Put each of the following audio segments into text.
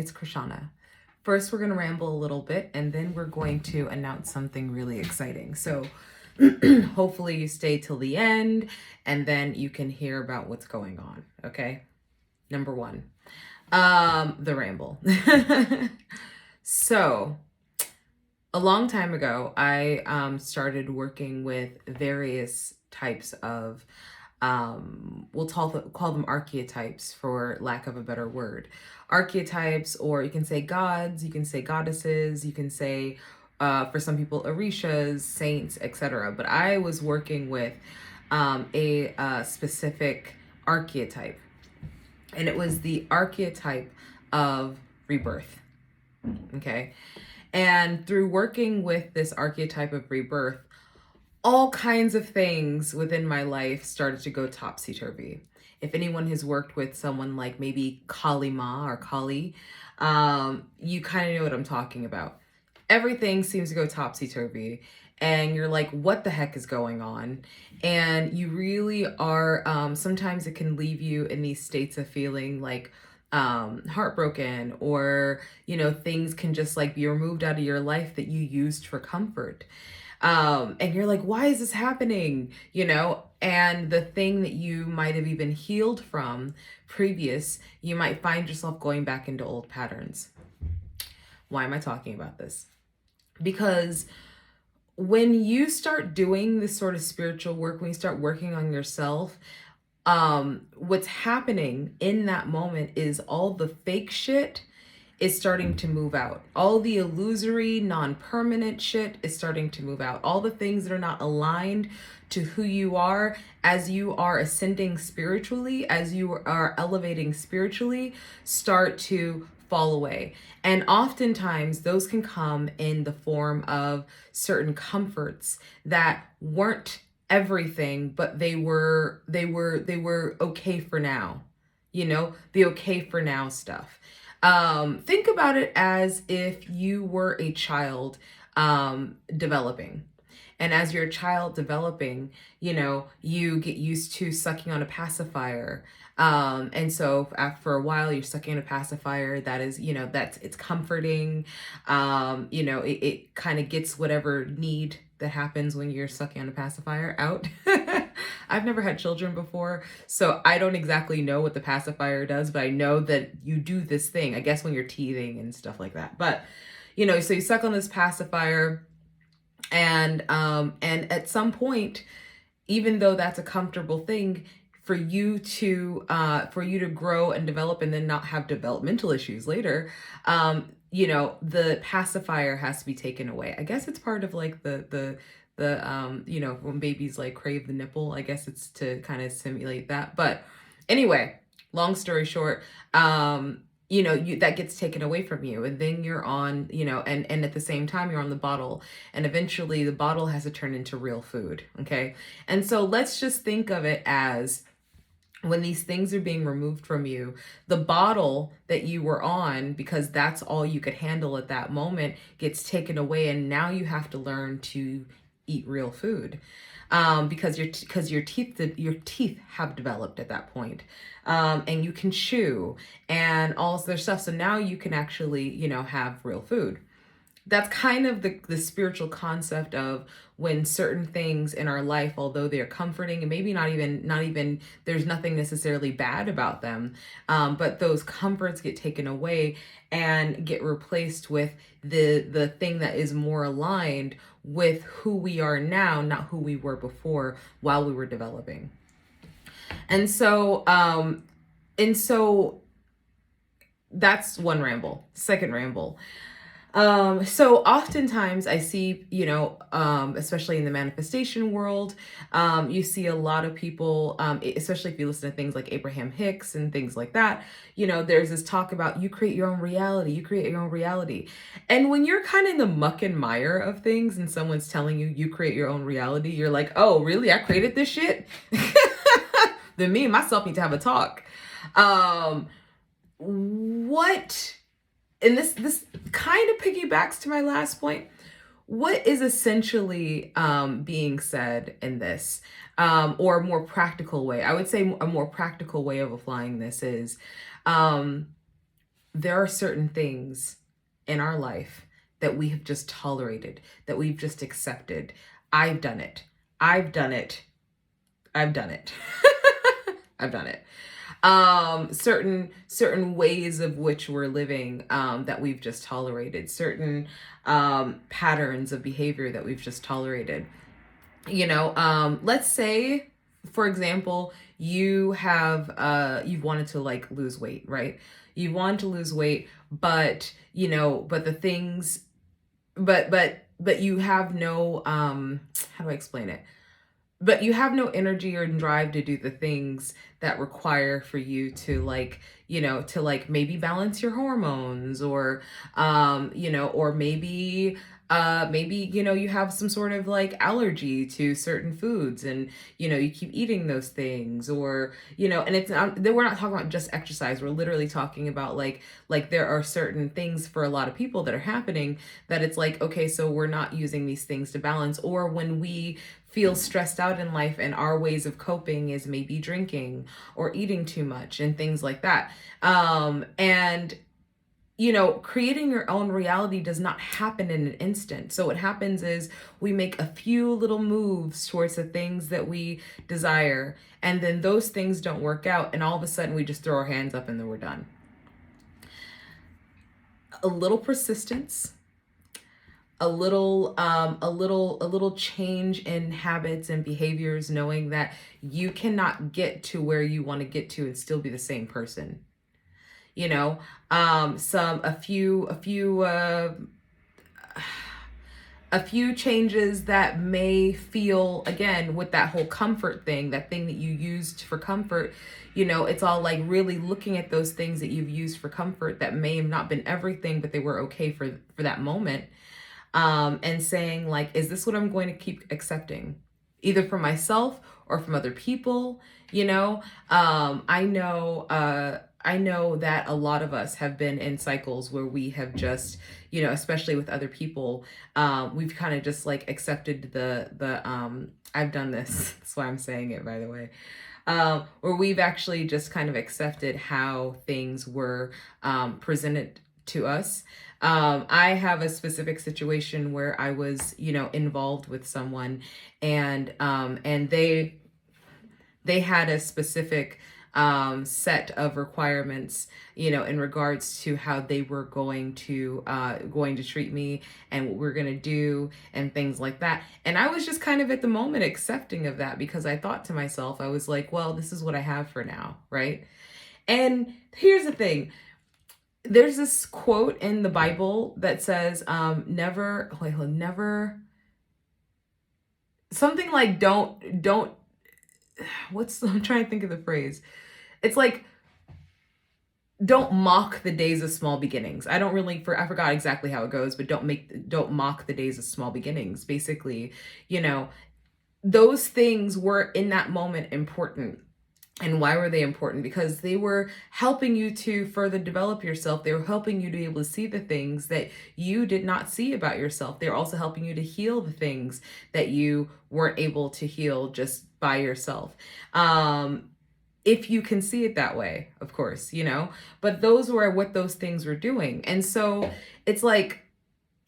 it's Krishana. First, we're going to ramble a little bit, and then we're going to announce something really exciting. So hopefully you stay till the end, and then you can hear about what's going on, okay? Number one, the ramble. So a long time ago, I started working with various types of we'll call them archetypes for lack of a better word. Archetypes, or you can say gods, you can say goddesses, you can say, for some people, orishas, saints, etc. But I was working with a specific archetype, and it was the archetype of rebirth. Okay. And through working with this archetype of rebirth, all kinds of things within my life started to go topsy-turvy. If anyone has worked with someone like maybe Kali Ma or Kali, you kind of know what I'm talking about. Everything seems to go topsy-turvy, and you're like, what the heck is going on? And you really are, sometimes it can leave you in these states of feeling like heartbroken, or, things can just like be removed out of your life that you used for comfort. And you're like, why is this happening? And the thing that you might have even healed from previous, you might find yourself going back into old patterns. Why am I talking about this? Because when you start doing this sort of spiritual work, when you start working on yourself, what's happening in that moment is all the fake shit is starting to move out. All the illusory, non-permanent shit is starting to move out. All the things that are not aligned to who you are as you are ascending spiritually, as you are elevating spiritually, start to fall away. And oftentimes those can come in the form of certain comforts that weren't everything, but they were okay for now. The okay for now stuff. Think about it as if you were a child developing. And as you're a child developing, you get used to sucking on a pacifier. And so after a while, you're sucking on a pacifier that is, it's comforting. It kind of gets whatever need that happens when you're sucking on a pacifier out. I've never had children before, so I don't exactly know what the pacifier does, but I know that you do this thing, I guess, when you're teething and stuff like that. But, so you suck on this pacifier, and at some point, even though that's a comfortable thing, for you to grow and develop and then not have developmental issues later, the pacifier has to be taken away. I guess it's part of like the when babies like crave the nipple, I guess it's to kind of simulate that. But anyway, long story short, that gets taken away from you, and then you're on, and at the same time you're on the bottle, and eventually the bottle has to turn into real food. Okay. And so let's just think of it as, when these things are being removed from you, the bottle that you were on, because that's all you could handle at that moment, gets taken away. And now you have to learn to eat real food, because your teeth have developed at that point, and you can chew and all this other stuff. So now you can actually, have real food. That's kind of the spiritual concept of when certain things in our life, although they're comforting and maybe not even there's nothing necessarily bad about them, but those comforts get taken away and get replaced with the thing that is more aligned with who we are now, not who we were before while we were developing. And so that's one ramble. Second ramble. So oftentimes I see, especially in the manifestation world, you see a lot of people, especially if you listen to things like Abraham Hicks and things like that, there's this talk about you create your own reality, you create your own reality. And when you're kind of in the muck and mire of things and someone's telling you create your own reality, you're like, oh, really? I created this shit? Then me and myself need to have a talk. And this kind of piggybacks to my last point. What is essentially being said in this, or a more practical way? I would say a more practical way of applying this is, there are certain things in our life that we have just tolerated, that we've just accepted. I've done it. I've done it. I've done it. I've done it. Certain ways of which we're living, that we've just tolerated, certain patterns of behavior that we've just tolerated. Let's say, for example, you've wanted to like lose weight, right? You want to lose weight, but but the things, but you have no, how do I explain it? But you have no energy or drive to do the things that require for you to like, to like maybe balance your hormones, or or maybe you have some sort of like allergy to certain foods, and you keep eating those things, or and it's not, we're not talking about just exercise. We're literally talking about like there are certain things for a lot of people that are happening, that it's like, okay, so we're not using these things to balance. Or when we feel stressed out in life, and our ways of coping is maybe drinking or eating too much and things like that. And creating your own reality does not happen in an instant. So what happens is we make a few little moves towards the things that we desire, and then those things don't work out, and all of a sudden we just throw our hands up and then we're done. A little persistence, a little change in habits and behaviors, knowing that you cannot get to where you want to get to and still be the same person. A few changes that may feel, again, with that whole comfort thing, that thing that you used for comfort, it's all like really looking at those things that you've used for comfort that may have not been everything, but they were okay for that moment. And saying like, is this what I'm going to keep accepting, either for myself or from other people? I know that a lot of us have been in cycles where we have just, especially with other people, we've kind of just like accepted I've done this. That's why I'm saying it, by the way. Where we've actually just kind of accepted how things were presented to us. I have a specific situation where I was, involved with someone, and they had a specific set of requirements, in regards to how they were going to treat me, and what we're going to do, and things like that. And I was just kind of at the moment accepting of that, because I thought to myself, I was like, well, this is what I have for now, right? And here's the thing. There's this quote in the Bible that says, never, something like don't, I'm trying to think of the phrase. It's like, don't mock the days of small beginnings. I forgot exactly how it goes, but don't mock the days of small beginnings. Basically, those things were in that moment important. And why were they important? Because they were helping you to further develop yourself. They were helping you to be able to see the things that you did not see about yourself. They were also helping you to heal the things that you weren't able to heal just by yourself. If you can see it that way, of course, but those were what those things were doing. And so it's like,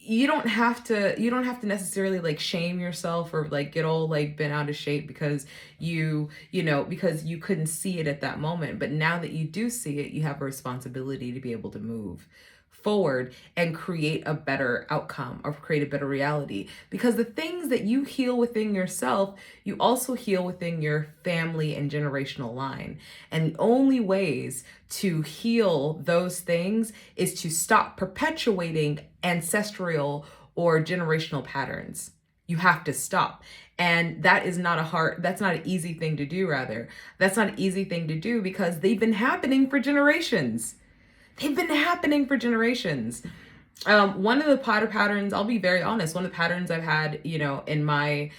you don't have to necessarily like shame yourself or like get all like bent out of shape because because you couldn't see it at that moment. But now that you do see it, you have a responsibility to be able to move forward and create a better outcome, or create a better reality. Because the things that you heal within yourself, you also heal within your family and generational line. And the only ways to heal those things is to stop perpetuating ancestral or generational patterns. You have to stop. And that's not an easy thing to do, rather. That's not an easy thing to do, because they've been happening for generations. One of the patterns, I'll be very honest, one of the patterns I've had, in my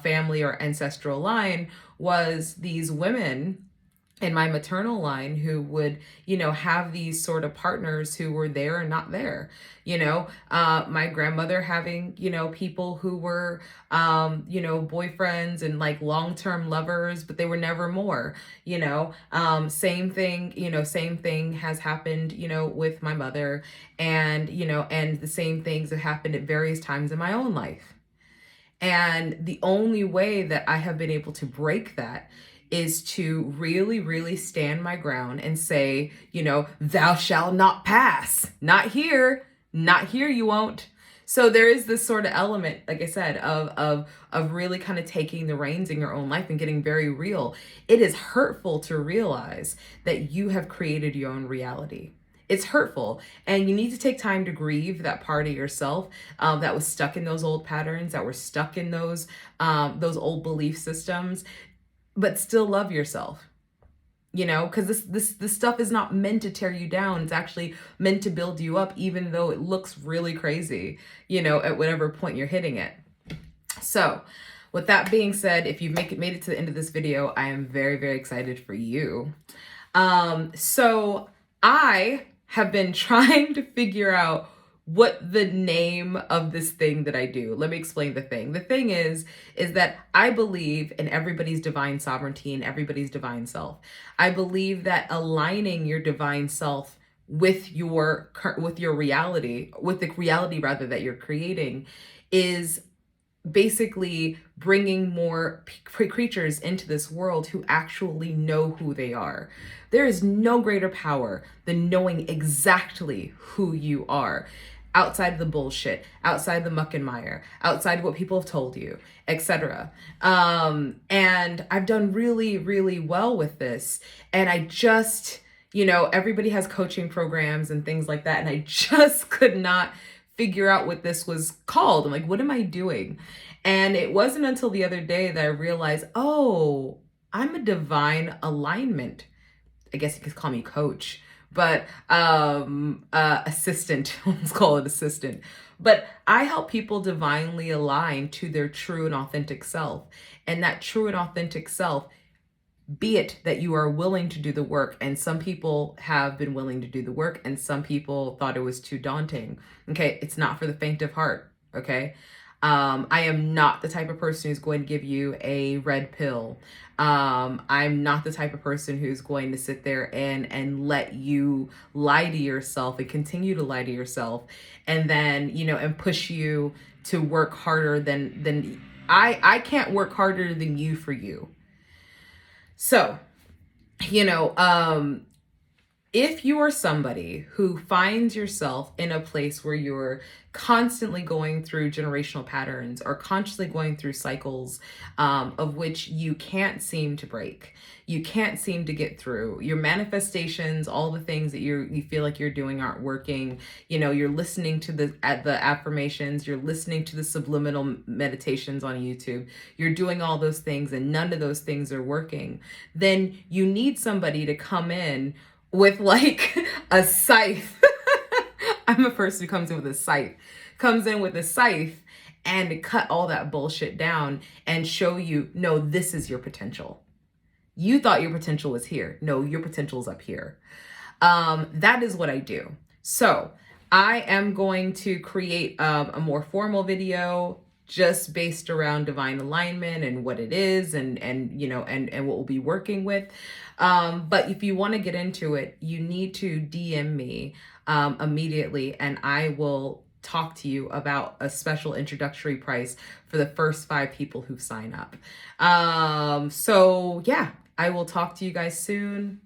family or ancestral line was these women in my maternal line who would, have these sort of partners who were there and not there. My grandmother having, people who were, boyfriends and like long-term lovers, but they were never more, same thing has happened, with my mother, and, and the same things have happened at various times in my own life. And the only way that I have been able to break that is to really, really stand my ground and say, thou shalt not pass. Not here. Not here you won't. So there is this sort of element, like I said, of really kind of taking the reins in your own life and getting very real. It is hurtful to realize that you have created your own reality. It's hurtful, and you need to take time to grieve that part of yourself that was stuck in those old patterns, that were stuck in those old belief systems, but still love yourself. Because this stuff is not meant to tear you down. It's actually meant to build you up, even though it looks really crazy, at whatever point you're hitting it. So, with that being said, if you've made it to the end of this video, I am very, very excited for you. So I have been trying to figure out what the name of this thing that I do. Let me explain the thing. The thing is that I believe in everybody's divine sovereignty and everybody's divine self. I believe that aligning your divine self with your reality, with the reality rather that you're creating, is basically bringing more creatures into this world who actually know who they are. There is no greater power than knowing exactly who you are, outside of the bullshit, outside the muck and mire, outside of what people have told you, etc. And I've done really, really well with this. And I just, everybody has coaching programs and things like that. And I just could not figure out what this was called. I'm like, what am I doing? And it wasn't until the other day that I realized, oh, I'm a divine alignment. I guess you could call me coach, but assistant, let's call it assistant. But I help people divinely align to their true and authentic self. And that true and authentic self, be it that you are willing to do the work, and some people have been willing to do the work, and some people thought it was too daunting. Okay, it's not for the faint of heart. Okay, I am not the type of person who's going to give you a red pill. I'm not the type of person who's going to sit there and let you lie to yourself and continue to lie to yourself, and then and push you to work harder than I can't work harder than you for you. So, if you are somebody who finds yourself in a place where you're constantly going through generational patterns or constantly going through cycles of which you can't seem to break, you can't seem to get through, your manifestations, all the things that you feel like you're doing aren't working, you're listening to the affirmations, you're listening to the subliminal meditations on YouTube, you're doing all those things and none of those things are working, then you need somebody to come in with like a scythe. I'm a person who comes in with a scythe and cut all that bullshit down and show you, no, this is your potential. You thought your potential was here. No, your potential is up here. That is what I do. So I am going to create a more formal video just based around divine alignment and what it is and what we'll be working with. But if you want to get into it, you need to DM me immediately, and I will talk to you about a special introductory price for the first 5 people who sign up. So yeah, I will talk to you guys soon.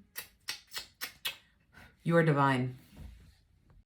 You are divine.